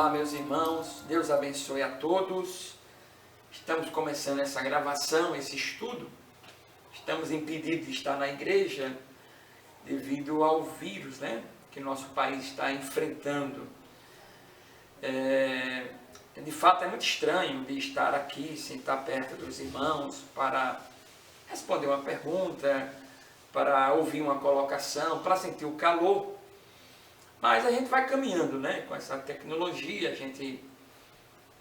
Olá, meus irmãos, Deus abençoe a todos. Estamos começando essa gravação, esse estudo. Estamos impedidos de estar na igreja devido ao vírus, que nosso país está enfrentando. De fato, é muito estranho de estar aqui, sentar perto dos irmãos para responder uma pergunta, para ouvir uma colocação, para sentir o calor. Mas a gente vai caminhando, com essa tecnologia, a gente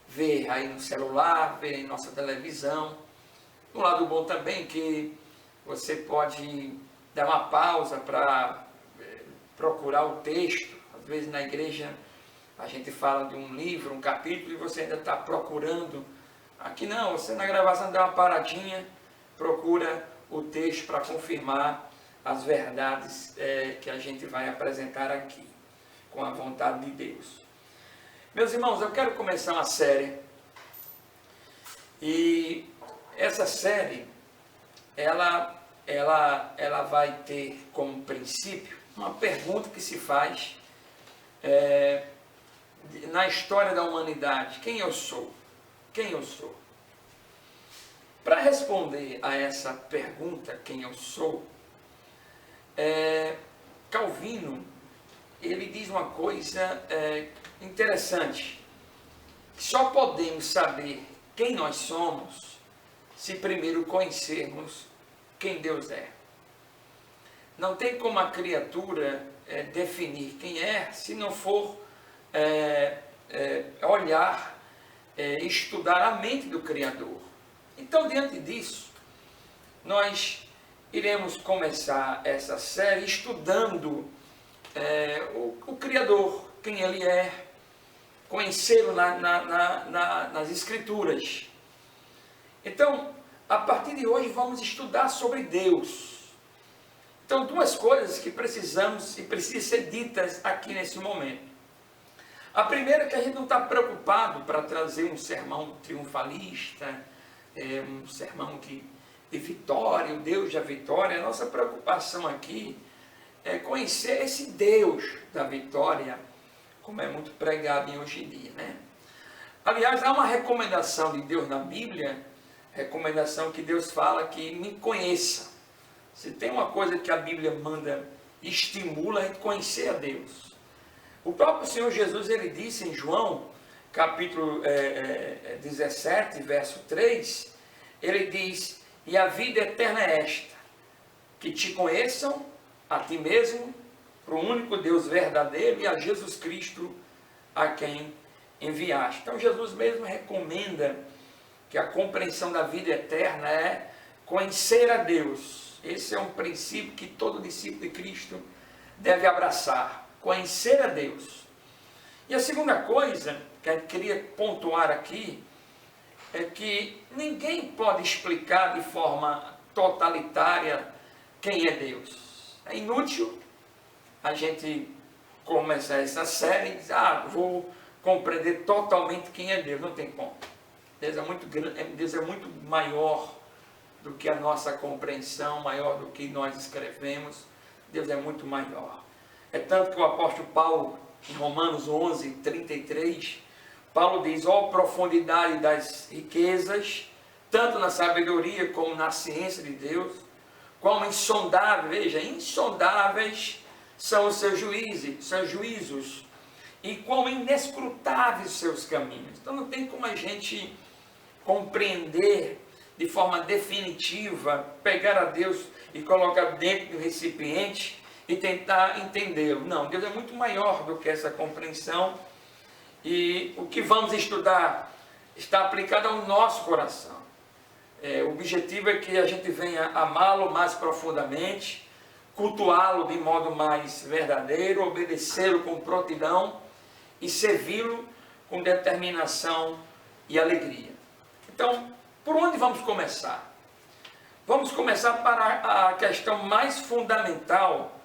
vê aí no celular, vê em nossa televisão. Um lado bom também que você pode dar uma pausa para procurar o texto. Às vezes na igreja a gente fala de um livro, um capítulo, e você ainda está procurando. Aqui não, você na gravação dá uma paradinha, procura o texto para confirmar as verdades que a gente vai apresentar aqui, com a vontade de Deus. Meus irmãos, eu quero começar uma série, e essa série, ela vai ter como princípio uma pergunta que se faz na história da humanidade: quem eu sou? Quem eu sou? Para responder a essa pergunta, quem eu sou, Calvino, ele diz uma coisa interessante: só podemos saber quem nós somos se primeiro conhecermos quem Deus é. Não tem como a criatura definir quem é se não for olhar, estudar a mente do Criador. Então, diante disso, nós iremos começar essa série estudando o Criador, quem Ele é, conhecê-lo nas Escrituras. Então, a partir de hoje, vamos estudar sobre Deus. Então, duas coisas que precisamos e precisam ser ditas aqui nesse momento. A primeira é que a gente não está preocupado para trazer um sermão triunfalista, um sermão de vitória, o Deus da vitória. A nossa preocupação aqui é conhecer esse Deus da vitória, como é muito pregado hoje em dia, Aliás, há uma recomendação de Deus na Bíblia, recomendação que Deus fala que me conheça. Se tem uma coisa que a Bíblia manda, estimula, é conhecer a Deus. O próprio Senhor Jesus, ele disse em João, capítulo 17, verso 3, ele diz: e a vida eterna é esta, que te conheçam a ti mesmo, para o único Deus verdadeiro, e a Jesus Cristo, a quem enviaste. Então Jesus mesmo recomenda que a compreensão da vida eterna é conhecer a Deus. Esse é um princípio que todo discípulo de Cristo deve abraçar, conhecer a Deus. E a segunda coisa que eu queria pontuar aqui é que ninguém pode explicar de forma totalitária quem é Deus. É inútil a gente começar essa série e dizer: vou compreender totalmente quem é Deus. Não tem como. Deus é muito grande, Deus é muito maior do que a nossa compreensão, maior do que nós escrevemos. Deus é muito maior. É tanto que o apóstolo Paulo, em Romanos 11, 33, Paulo diz: ó profundidade das riquezas, tanto na sabedoria como na ciência de Deus, como insondáveis, veja, insondáveis são os seus juízos, e quão inescrutáveis os seus caminhos. Então não tem como a gente compreender de forma definitiva, pegar a Deus e colocar dentro do recipiente e tentar entendê-lo. Não, Deus é muito maior do que essa compreensão, e o que vamos estudar está aplicado ao nosso coração. O objetivo é que a gente venha amá-lo mais profundamente, cultuá-lo de modo mais verdadeiro, obedecê-lo com prontidão e servi-lo com determinação e alegria. Então, por onde vamos começar? Vamos começar para a questão mais fundamental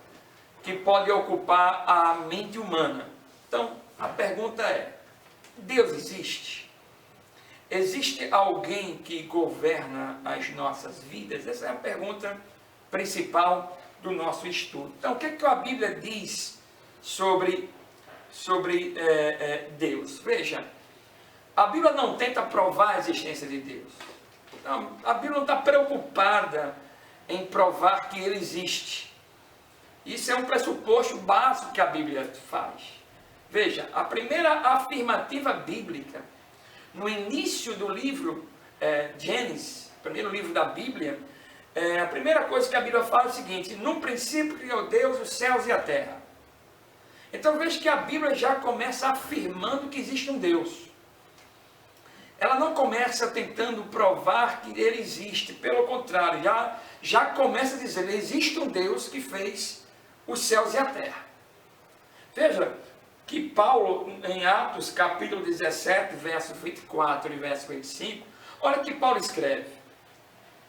que pode ocupar a mente humana. Então, a pergunta é: Deus existe? Existe alguém que governa as nossas vidas? Essa é a pergunta principal do nosso estudo. Então, o que a Bíblia diz sobre sobre Deus. Veja, a Bíblia não tenta provar a existência de Deus. Não, a Bíblia não está preocupada em provar que Ele existe. Isso é um pressuposto básico que a Bíblia faz. Veja, a primeira afirmativa bíblica, no início do livro Gênesis, primeiro livro da Bíblia, a primeira coisa que a Bíblia fala é o seguinte: no princípio criou Deus os céus e a terra. Então veja que a Bíblia já começa afirmando que existe um Deus. Ela não começa tentando provar que Ele existe, pelo contrário, já começa a dizer: existe um Deus que fez os céus e a terra. Veja que Paulo, em Atos capítulo 17, verso 24 e verso 25, olha o que Paulo escreve.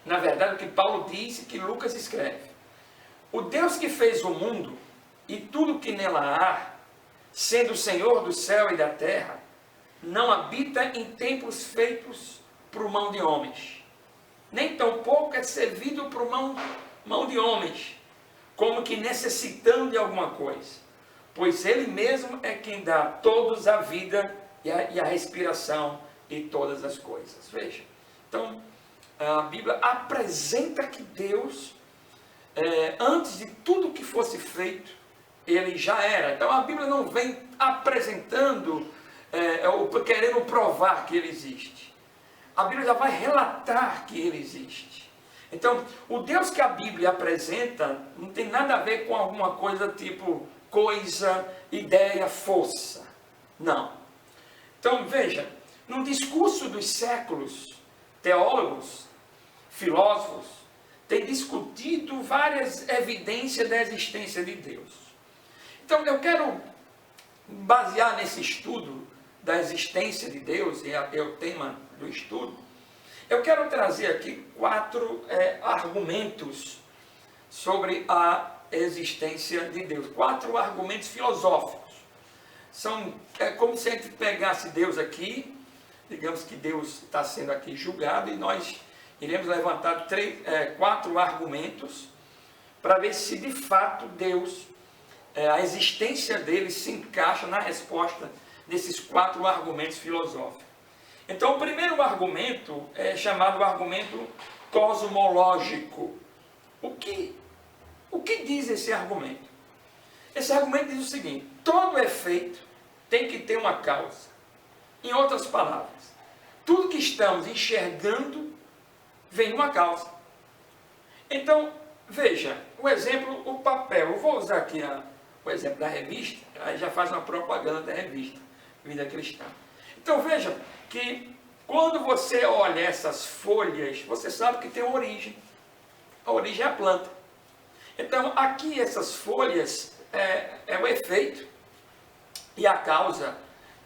Na verdade, o que Paulo diz e que Lucas escreve: o Deus que fez o mundo e tudo que nela há, sendo o Senhor do céu e da terra, não habita em templos feitos por mão de homens, nem tampouco é servido por mão de homens, como que necessitando de alguma coisa, pois Ele mesmo é quem dá a todos a vida e a respiração e todas as coisas. Veja, então a Bíblia apresenta que Deus, antes de tudo que fosse feito, Ele já era. Então a Bíblia não vem apresentando, ou querendo provar que Ele existe. A Bíblia já vai relatar que Ele existe. Então, o Deus que a Bíblia apresenta não tem nada a ver com alguma coisa tipo coisa, ideia, força. Não. Então, veja, no discurso dos séculos, teólogos, filósofos, têm discutido várias evidências da existência de Deus. Então, eu quero basear nesse estudo da existência de Deus, e é o tema do estudo, eu quero trazer aqui 4 argumentos sobre a existência de Deus. 4 argumentos filosóficos. É como se a gente pegasse Deus aqui, digamos que Deus está sendo aqui julgado, e nós iremos levantar 4 argumentos para ver se de fato Deus, a existência dele se encaixa na resposta desses 4 argumentos filosóficos. Então, o primeiro argumento é chamado argumento cosmológico. O que diz esse argumento? Esse argumento diz o seguinte: todo efeito tem que ter uma causa. Em outras palavras, tudo que estamos enxergando vem de uma causa. Então, veja, o exemplo, o papel. Eu vou usar aqui o exemplo da revista, aí já faz uma propaganda da revista Vida Cristã. Então veja que quando você olha essas folhas, você sabe que tem uma origem. A origem é a planta. Então aqui essas folhas é o efeito e a causa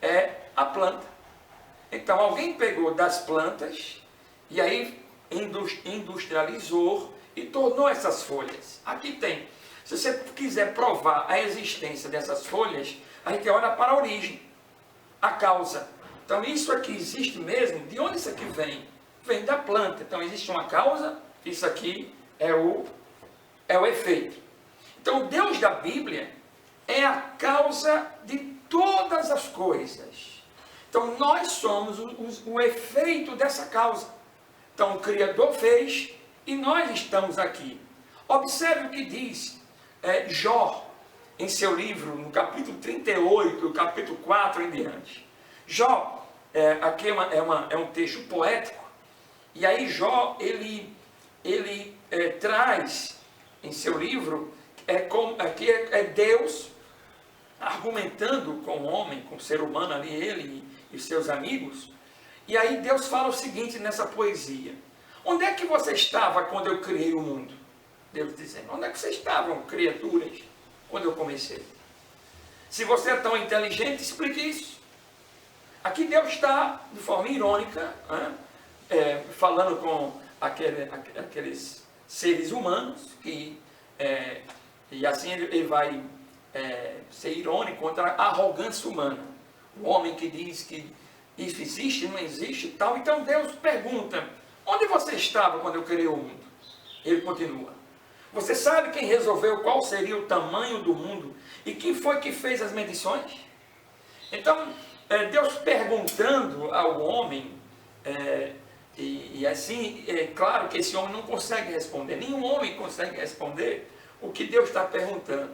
é a planta. Então alguém pegou das plantas e aí industrializou e tornou essas folhas. Aqui tem. Se você quiser provar a existência dessas folhas, a gente olha para a origem, a causa. Então isso aqui existe mesmo. De onde isso aqui vem? Vem da planta. Então existe uma causa, isso aqui é o efeito. Então o Deus da Bíblia é a causa de todas as coisas. Então nós somos o efeito dessa causa. Então o Criador fez e nós estamos aqui. Observe o que diz Jó, em seu livro, no capítulo 38, capítulo 4 em diante. Jó, aqui é um texto poético, e aí Jó, ele traz em seu livro, aqui é Deus argumentando com o homem, com o ser humano ali, ele e seus amigos, e aí Deus fala o seguinte nessa poesia: onde é que você estava quando eu criei o mundo? Deus dizendo, onde é que vocês estavam, criaturas, quando eu comecei? Se você é tão inteligente, explique isso. Aqui Deus está, de forma irônica, falando com aqueles seres humanos, e assim ele vai ser irônico contra a arrogância humana. O homem que diz que isso existe, não existe e tal. Então Deus pergunta, onde você estava quando eu criei o mundo? Ele continua, você sabe quem resolveu qual seria o tamanho do mundo e quem foi que fez as medições? Então, Deus perguntando ao homem, assim, é claro que esse homem não consegue responder, nenhum homem consegue responder o que Deus está perguntando.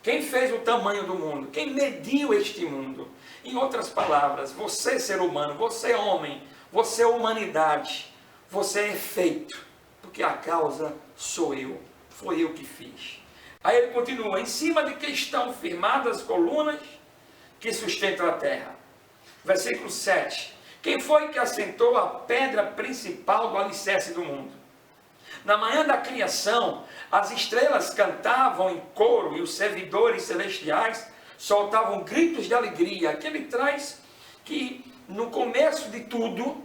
Quem fez o tamanho do mundo? Quem mediu este mundo? Em outras palavras, você ser humano, você homem, você humanidade, você é feito, porque a causa sou eu, foi eu que fiz. Aí ele continua, em cima de que estão firmadas as colunas que sustentam a terra. Versículo 7. Quem foi que assentou a pedra principal do alicerce do mundo? Na manhã da criação, as estrelas cantavam em coro e os servidores celestiais soltavam gritos de alegria. Aqui ele traz que no começo de tudo,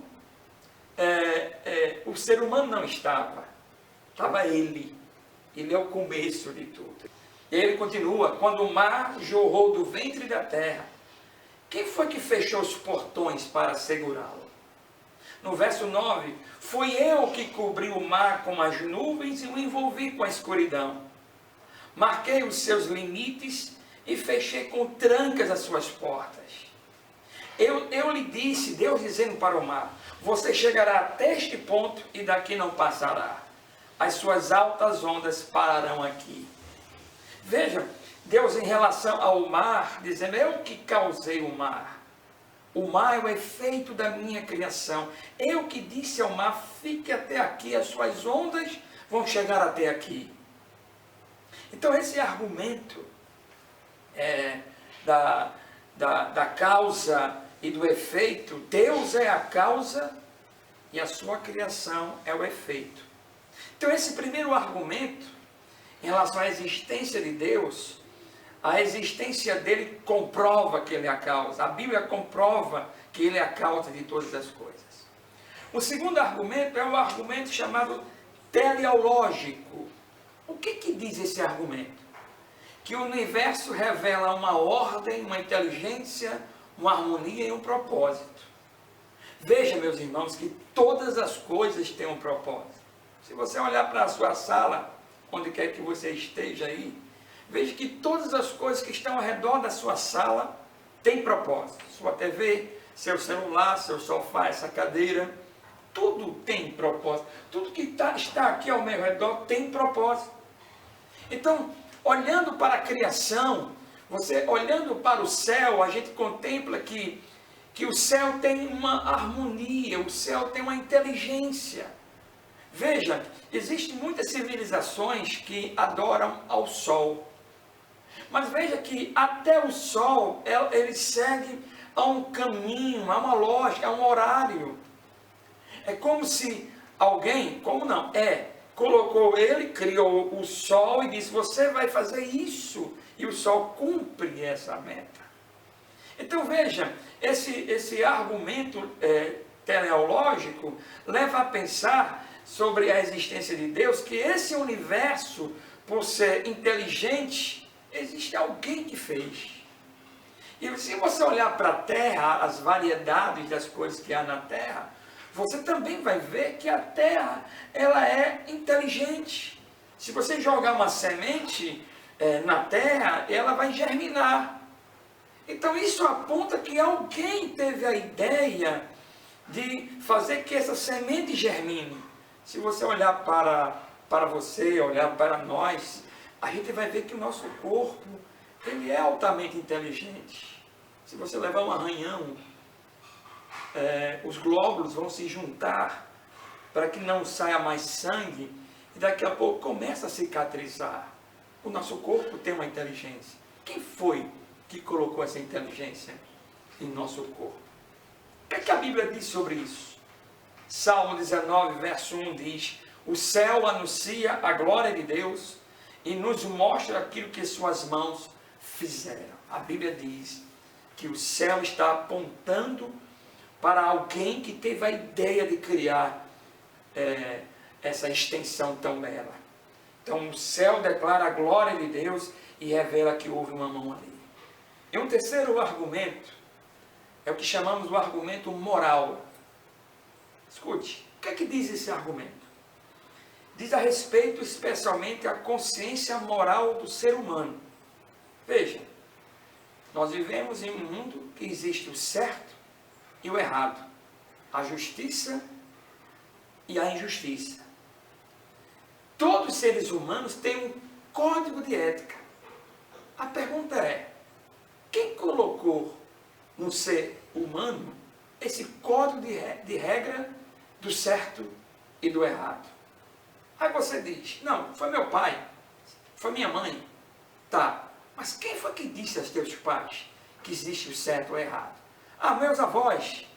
o ser humano não estava. Estava ele. Ele é o começo de tudo. E ele continua, quando o mar jorrou do ventre da terra, quem foi que fechou os portões para segurá-lo? No verso 9, fui eu que cobri o mar com as nuvens e o envolvi com a escuridão. Marquei os seus limites e fechei com trancas as suas portas. Eu lhe disse, Deus dizendo para o mar, você chegará até este ponto e daqui não passará. As suas altas ondas pararão aqui. Veja, Deus em relação ao mar, dizendo, eu que causei o mar. O mar é o efeito da minha criação. Eu que disse ao mar, fique até aqui, as suas ondas vão chegar até aqui. Então esse argumento da causa e do efeito, Deus é a causa e a sua criação é o efeito. Então esse primeiro argumento, em relação à existência de Deus, a existência dele comprova que ele é a causa. A Bíblia comprova que ele é a causa de todas as coisas. O segundo argumento é o argumento chamado teleológico. O que diz esse argumento? Que o universo revela uma ordem, uma inteligência, uma harmonia e um propósito. Veja, meus irmãos, que todas as coisas têm um propósito. Se você olhar para a sua sala, onde quer que você esteja aí, veja que todas as coisas que estão ao redor da sua sala têm propósito. Sua TV, seu celular, seu sofá, essa cadeira, tudo tem propósito. Tudo que está aqui ao meu redor tem propósito. Então, olhando para a criação, você olhando para o céu, a gente contempla que o céu tem uma harmonia, o céu tem uma inteligência. Veja, existem muitas civilizações que adoram ao sol. Mas veja que até o sol, ele segue a um caminho, a uma lógica, a um horário. É como se alguém, como não? Colocou ele, criou o sol e disse, você vai fazer isso. E o sol cumpre essa meta. Então veja, esse argumento teleológico leva a pensar sobre a existência de Deus, que esse universo, por ser inteligente, existe alguém que fez. E se você olhar para a Terra, as variedades das coisas que há na Terra, você também vai ver que a Terra, ela é inteligente. Se você jogar uma semente na Terra, ela vai germinar. Então isso aponta que alguém teve a ideia de fazer que essa semente germine. Se você olhar para você, olhar para nós, a gente vai ver que o nosso corpo, ele é altamente inteligente. Se você levar um arranhão, os glóbulos vão se juntar para que não saia mais sangue e daqui a pouco começa a cicatrizar. O nosso corpo tem uma inteligência. Quem foi que colocou essa inteligência em nosso corpo? O que a Bíblia diz sobre isso? Salmo 19, verso 1 diz, o céu anuncia a glória de Deus e nos mostra aquilo que suas mãos fizeram. A Bíblia diz que o céu está apontando para alguém que teve a ideia de criar essa extensão tão bela. Então o céu declara a glória de Deus e revela que houve uma mão ali. E um terceiro argumento é o que chamamos do argumento moral. Escute, o que é que diz esse argumento? Diz a respeito especialmente à consciência moral do ser humano. Veja, Nós vivemos em um mundo que existe o certo e o errado, a justiça e a injustiça. Todos os seres humanos têm um código de ética. A pergunta é, quem colocou no ser humano esse código de regra do certo e do errado? Aí você diz, não, foi meu pai, foi minha mãe. Tá, mas quem foi que disse aos teus pais que existe o certo ou o errado? Ah, meus avós.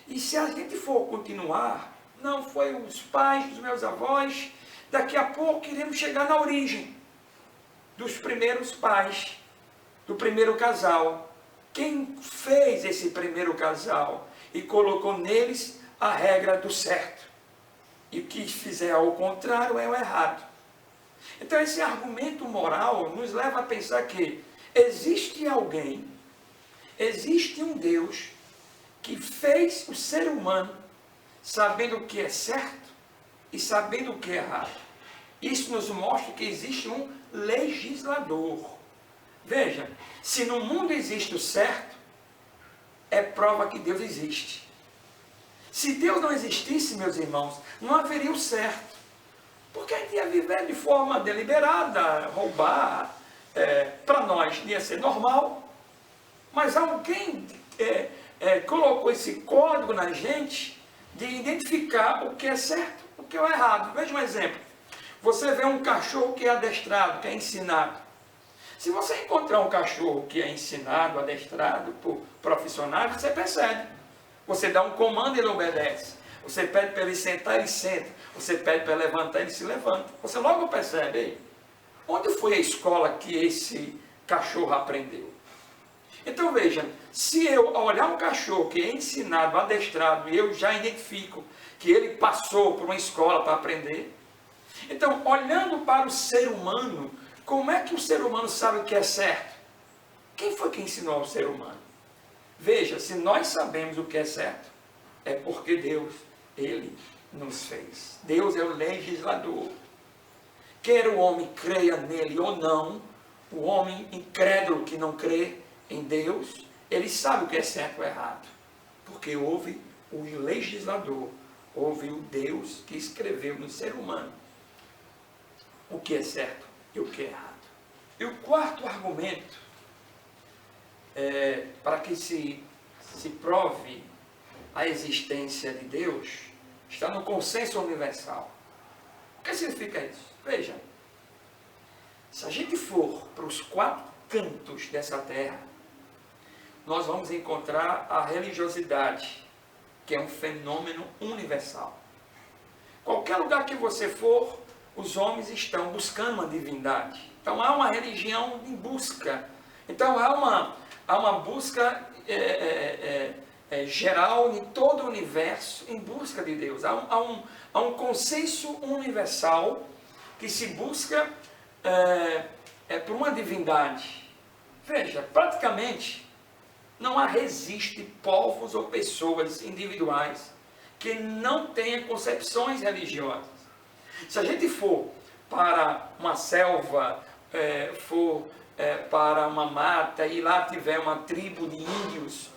E se a gente for continuar, não foi os pais dos meus avós, daqui a pouco iremos chegar na origem dos primeiros pais, do primeiro casal. Quem fez esse primeiro casal e colocou neles a regra do certo? E o que fizer ao contrário é o errado. Então esse argumento moral nos leva a pensar que existe alguém, existe um Deus que fez o ser humano sabendo o que é certo e sabendo o que é errado. Isso nos mostra que existe um legislador. Veja, se no mundo existe o certo, é prova que Deus existe. Se Deus não existisse, meus irmãos, não haveria o certo. Porque a gente ia viver de forma deliberada, roubar, para nós ia ser normal. Mas alguém colocou esse código na gente de identificar o que é certo, o que é errado. Veja um exemplo. Você vê um cachorro que é adestrado, que é ensinado. Se você encontrar um cachorro que é ensinado, adestrado por profissionais, você percebe. Você dá um comando e ele obedece. Você pede para ele sentar, ele senta. Você pede para ele levantar, ele se levanta. Você logo percebe aí. Onde foi a escola que esse cachorro aprendeu? Então veja, se eu olhar um cachorro que é ensinado, adestrado, e eu já identifico que ele passou por uma escola para aprender. Então, olhando para o ser humano, como é que o ser humano sabe o que é certo? Quem foi que ensinou ao ser humano? Veja, se nós sabemos o que é certo, é porque Deus, Ele nos fez. Deus é o legislador. Quer o homem creia nele ou não, o homem incrédulo que não crê em Deus, ele sabe o que é certo ou errado. Porque houve o legislador, houve o Deus que escreveu no ser humano o que é certo e o que é errado. E o quarto argumento, para que se prove a existência de Deus, está no consenso universal. O que significa isso? Veja, se a gente for para os quatro cantos dessa terra, nós vamos encontrar a religiosidade, que é um fenômeno universal. Qualquer lugar que você for, os homens estão buscando uma divindade. Então há uma religião em busca. Então há uma busca geral em todo o universo em busca de Deus. Há um consenso universal que se busca por uma divindade. Veja, praticamente não resiste povos ou pessoas individuais que não tenham concepções religiosas. Se a gente for para uma selva, para uma mata e lá tiver uma tribo de índios,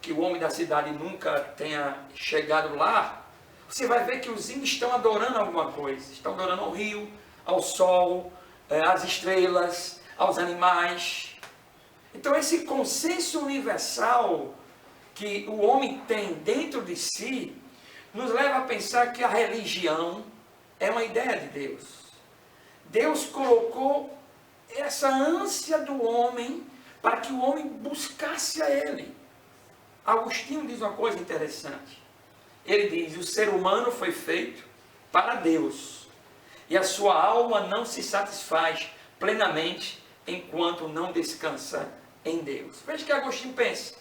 que o homem da cidade nunca tenha chegado lá, você vai ver que os índios estão adorando alguma coisa. Estão adorando ao rio, ao sol, às estrelas, aos animais. Então esse consenso universal que o homem tem dentro de si, nos leva a pensar que a religião é uma ideia de Deus. Deus colocou essa ânsia do homem para que o homem buscasse a Ele. Agostinho diz uma coisa interessante. Ele diz, o ser humano foi feito para Deus, e a sua alma não se satisfaz plenamente enquanto não descansa em Deus. Veja o que Agostinho pensa.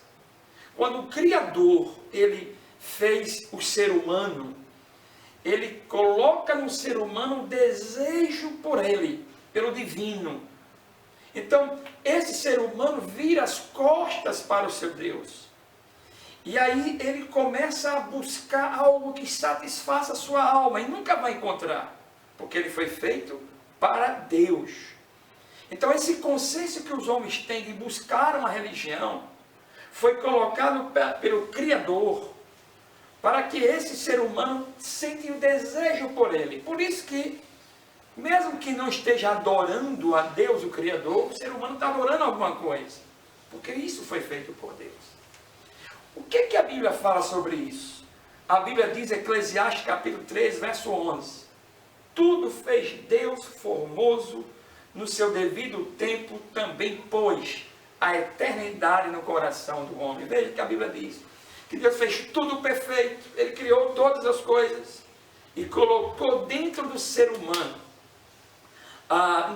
Quando o Criador, ele fez o ser humano, ele coloca no ser humano um desejo por ele, pelo divino. Então, esse ser humano vira as costas para o seu Deus. E aí ele começa a buscar algo que satisfaça a sua alma, e nunca vai encontrar, porque ele foi feito para Deus. Então esse consenso que os homens têm de buscar uma religião foi colocado pelo Criador para que esse ser humano sente o desejo por ele. Por isso que, mesmo que não esteja adorando a Deus, o Criador, o ser humano está adorando alguma coisa, porque isso foi feito por Deus. O que a Bíblia fala sobre isso? A Bíblia diz, Eclesiastes capítulo 3, verso 11, tudo fez Deus formoso no seu devido tempo, também pôs a eternidade no coração do homem. Veja que a Bíblia diz que Deus fez tudo perfeito, Ele criou todas as coisas e colocou dentro do ser humano,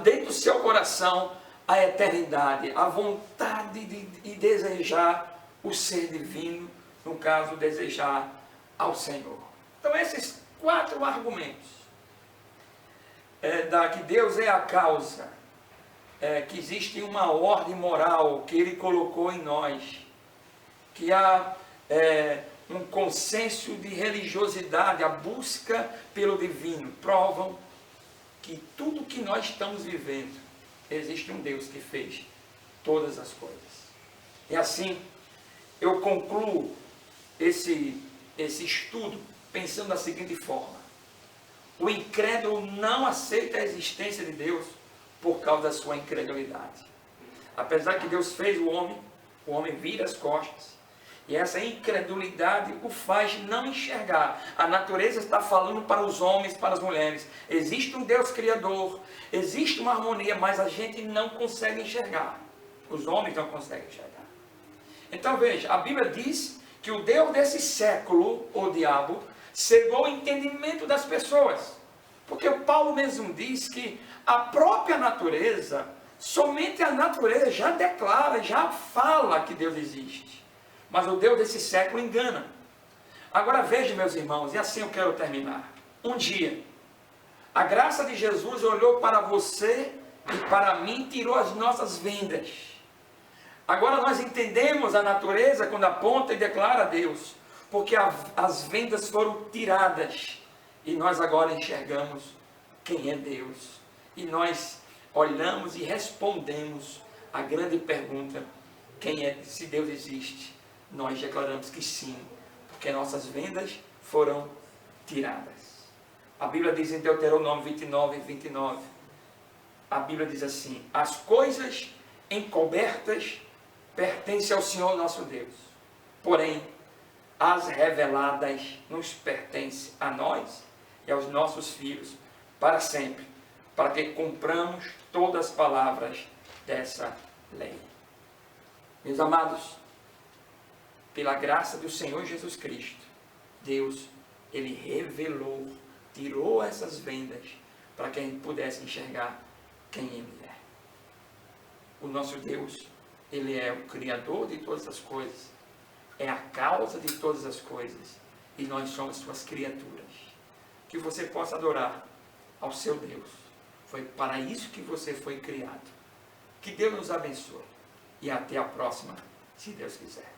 dentro do seu coração, a eternidade, a vontade de desejar o ser divino, no caso, desejar ao Senhor. Então esses 4 argumentos, que Deus é a causa, que existe uma ordem moral que Ele colocou em nós, que há um consenso de religiosidade, a busca pelo divino, provam que tudo que nós estamos vivendo, existe um Deus que fez todas as coisas. E assim, eu concluo esse estudo pensando da seguinte forma: o incrédulo não aceita a existência de Deus por causa da sua incredulidade. Apesar que Deus fez o homem vira as costas, e essa incredulidade o faz não enxergar. A natureza está falando para os homens, para as mulheres, existe um Deus Criador, existe uma harmonia, mas a gente não consegue enxergar. Os homens não conseguem enxergar. Então veja, a Bíblia diz que o Deus desse século, o diabo, cegou o entendimento das pessoas. Porque o Paulo mesmo diz que a própria natureza, somente a natureza já declara, já fala que Deus existe. Mas o Deus desse século engana. Agora veja, meus irmãos, e assim eu quero terminar. Um dia, a graça de Jesus olhou para você e para mim e tirou as nossas vendas. Agora nós entendemos a natureza quando aponta e declara a Deus, porque as vendas foram tiradas e nós agora enxergamos quem é Deus. E nós olhamos e respondemos a grande pergunta: quem é, se Deus existe? Nós declaramos que sim, porque nossas vendas foram tiradas. A Bíblia diz em Deuteronômio 29, 29, a Bíblia diz assim: as coisas encobertas pertencem ao Senhor nosso Deus, porém as reveladas nos pertencem a nós e aos nossos filhos para sempre, para que cumpramos todas as palavras dessa lei. Meus amados, pela graça do Senhor Jesus Cristo, Deus, Ele revelou, tirou essas vendas para que a gente pudesse enxergar quem Ele é. O nosso Deus, Ele é o Criador de todas as coisas, é a causa de todas as coisas, e nós somos suas criaturas. Que você possa adorar ao seu Deus. Foi para isso que você foi criado. Que Deus nos abençoe. E até a próxima, se Deus quiser.